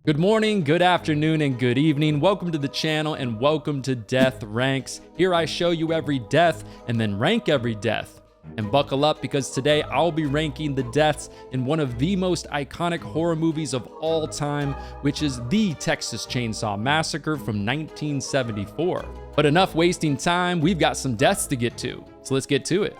Good morning, good afternoon, and good evening. Welcome to the channel and welcome to Death Ranks. Here I show you every death and then rank every death. And buckle up because today I'll be ranking the deaths in one of the most iconic horror movies of all time, which is the Texas Chain Saw Massacre from 1974. But enough wasting time, we've got some deaths to get to, so let's get to it.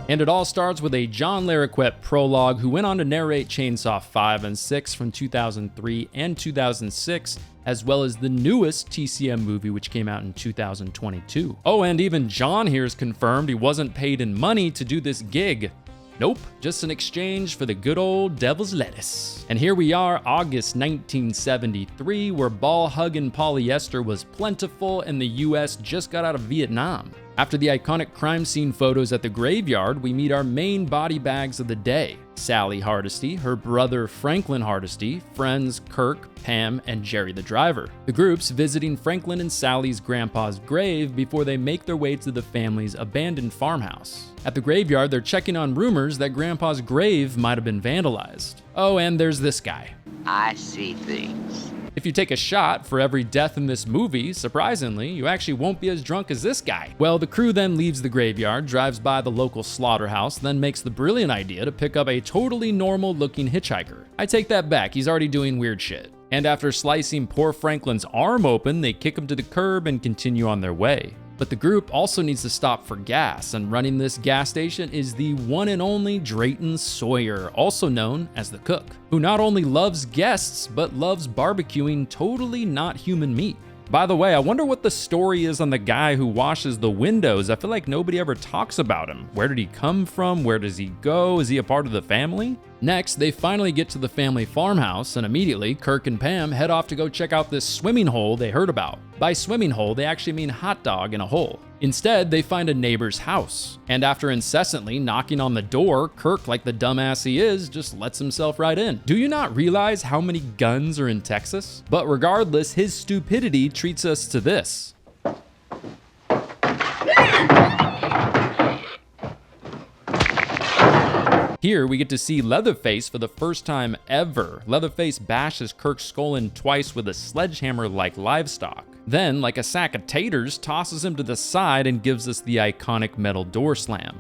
And it all starts with a John Larroquette prologue who went on to narrate Chainsaw 5 and 6 from 2003 and 2006, as well as the newest TCM movie which came out in 2022. Oh, and even John here is confirmed he wasn't paid in money to do this gig. Nope, just in exchange for the good old devil's lettuce. And here we are, August 1973, where ball-hugging polyester was plentiful and the US just got out of Vietnam. After the iconic crime scene photos at the graveyard, we meet our main body bags of the day. Sally Hardesty, her brother Franklin Hardesty, friends Kirk, Pam, and Jerry the driver. The group's visiting Franklin and Sally's grandpa's grave before they make their way to the family's abandoned farmhouse. At the graveyard, they're checking on rumors that grandpa's grave might have been vandalized. Oh, and there's this guy. I see things. If you take a shot for every death in this movie, surprisingly, you actually won't be as drunk as this guy. Well, the crew then leaves the graveyard, drives by the local slaughterhouse, then makes the brilliant idea to pick up a totally normal-looking hitchhiker. I take that back, he's already doing weird shit. And after slicing poor Franklin's arm open, they kick him to the curb and continue on their way. But the group also needs to stop for gas, and running this gas station is the one and only Drayton Sawyer, also known as the cook, who not only loves guests, but loves barbecuing totally not human meat. By the way, I wonder what the story is on the guy who washes the windows. I feel like nobody ever talks about him. Where did he come from? Where does he go? Is he a part of the family? Next, they finally get to the family farmhouse, and immediately, Kirk and Pam head off to go check out this swimming hole they heard about. By swimming hole, they actually mean hot dog in a hole. Instead, they find a neighbor's house. And after incessantly knocking on the door, Kirk, like the dumbass he is, just lets himself right in. Do you not realize how many guns are in Texas? But regardless, his stupidity treats us to this. Here, we get to see Leatherface for the first time ever. Leatherface bashes Kirk's skull in twice with a sledgehammer like livestock. Then, like a sack of taters, tosses him to the side and gives us the iconic metal door slam.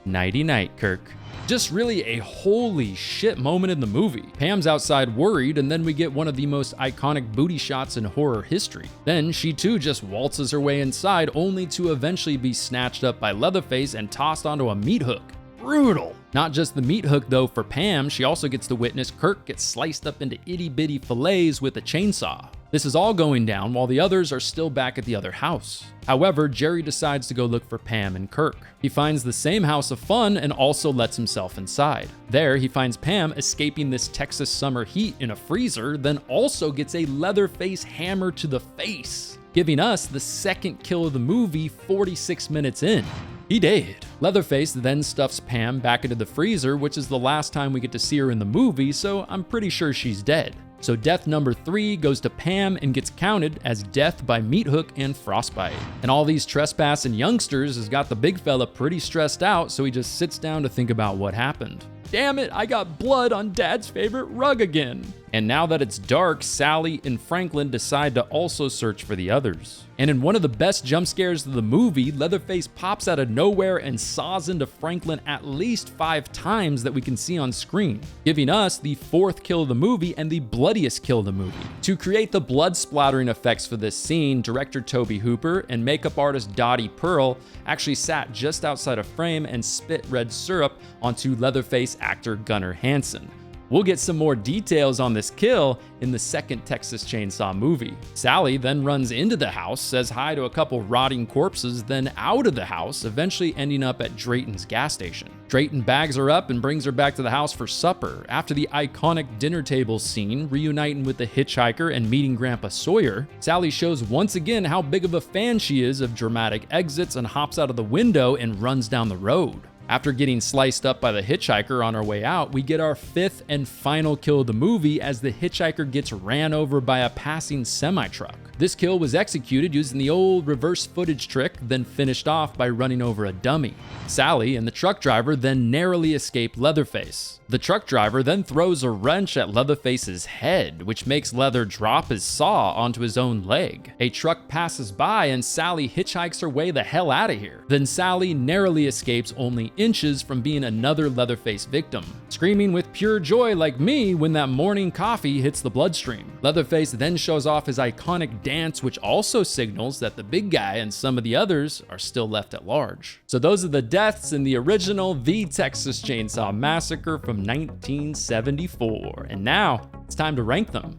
Nighty-night, Kirk. Just really a holy shit moment in the movie. Pam's outside worried, and then we get one of the most iconic booty shots in horror history. Then she too just waltzes her way inside, only to eventually be snatched up by Leatherface and tossed onto a meat hook. Brutal. Not just the meat hook though for Pam, she also gets to witness Kirk get sliced up into itty bitty fillets with a chainsaw. This is all going down while the others are still back at the other house. However, Jerry decides to go look for Pam and Kirk. He finds the same house of fun and also lets himself inside. There, he finds Pam escaping this Texas summer heat in a freezer, then also gets a Leatherface hammer to the face, giving us the second kill of the movie 46 minutes in. He did. Leatherface then stuffs Pam back into the freezer, which is the last time we get to see her in the movie, so I'm pretty sure she's dead. So death number 3 goes to Pam and gets counted as death by meat hook and frostbite. And all these trespassing youngsters has got the big fella pretty stressed out, so he just sits down to think about what happened. Damn it, I got blood on Dad's favorite rug again. And now that it's dark, Sally and Franklin decide to also search for the others. And in one of the best jump scares of the movie, Leatherface pops out of nowhere and saws into Franklin at least 5 times that we can see on screen, giving us the 4th kill of the movie and the bloodiest kill of the movie. To create the blood splattering effects for this scene, director Toby Hooper and makeup artist Dottie Pearl actually sat just outside a frame and spit red syrup onto Leatherface actor Gunnar Hansen. We'll get some more details on this kill in the second Texas Chain Saw movie. Sally then runs into the house, says hi to a couple rotting corpses, then out of the house, eventually ending up at Drayton's gas station. Drayton bags her up and brings her back to the house for supper. After the iconic dinner table scene, reuniting with the hitchhiker and meeting Grandpa Sawyer, Sally shows once again how big of a fan she is of dramatic exits and hops out of the window and runs down the road. After getting sliced up by the hitchhiker on our way out, we get our 5th and final kill of the movie as the hitchhiker gets ran over by a passing semi-truck. This kill was executed using the old reverse footage trick, then finished off by running over a dummy. Sally and the truck driver then narrowly escape Leatherface. The truck driver then throws a wrench at Leatherface's head, which makes Leather drop his saw onto his own leg. A truck passes by and Sally hitchhikes her way the hell out of here. Then Sally narrowly escapes only inches from being another Leatherface victim, screaming with pure joy like me when that morning coffee hits the bloodstream. Leatherface then shows off his iconic dance, which also signals that the big guy and some of the others are still left at large. So those are the deaths in the original The Texas Chainsaw Massacre from 1974. And now it's time to rank them.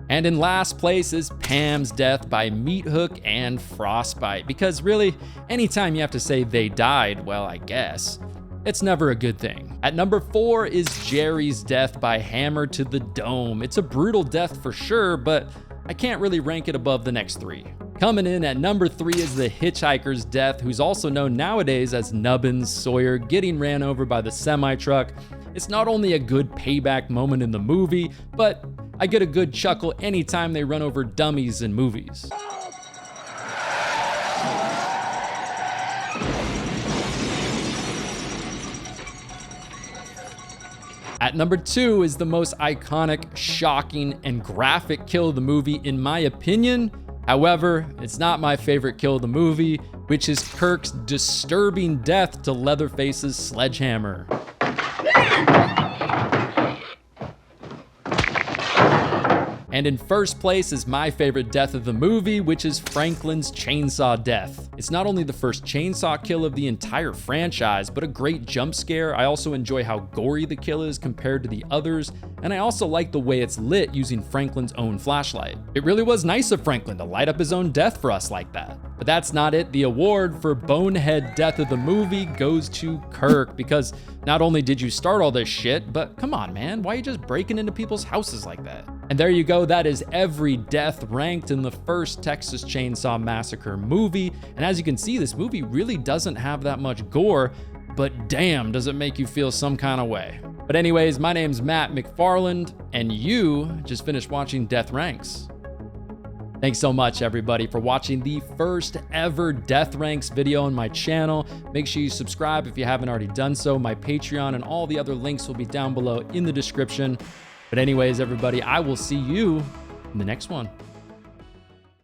And in last place is Pam's death by meat hook and frostbite, because really, anytime you have to say they died, well, I guess, it's never a good thing. At number 4 is Jerry's death by hammer to the dome. It's a brutal death for sure, but I can't really rank it above the next 3. Coming in at number 3 is the hitchhiker's death, who's also known nowadays as Nubbins Sawyer, getting ran over by the semi-truck. It's not only a good payback moment in the movie, but I get a good chuckle anytime they run over dummies in movies. At number 2 is the most iconic, shocking, and graphic kill of the movie in my opinion. However, it's not my favorite kill of the movie, which is Kirk's disturbing death to Leatherface's sledgehammer. And in first place is my favorite death of the movie, which is Franklin's chainsaw death. It's not only the first chainsaw kill of the entire franchise, but a great jump scare. I also enjoy how gory the kill is compared to the others, and I also like the way it's lit using Franklin's own flashlight. It really was nice of Franklin to light up his own death for us like that. But that's not it. The award for Bonehead death of the movie goes to Kirk, because not only did you start all this shit, but come on, man, why are you just breaking into people's houses like that? And there you go, that is every death ranked in the first Texas Chainsaw Massacre movie. And as you can see, this movie really doesn't have that much gore, but damn, does it make you feel some kind of way. But anyways, my name's Matt McFarland, and you just finished watching Death Ranks. Thanks so much, everybody, for watching the first ever Death Ranks video on my channel. Make sure you subscribe if you haven't already done so. My Patreon and all the other links will be down below in the description. But anyways, everybody, I will see you in the next one.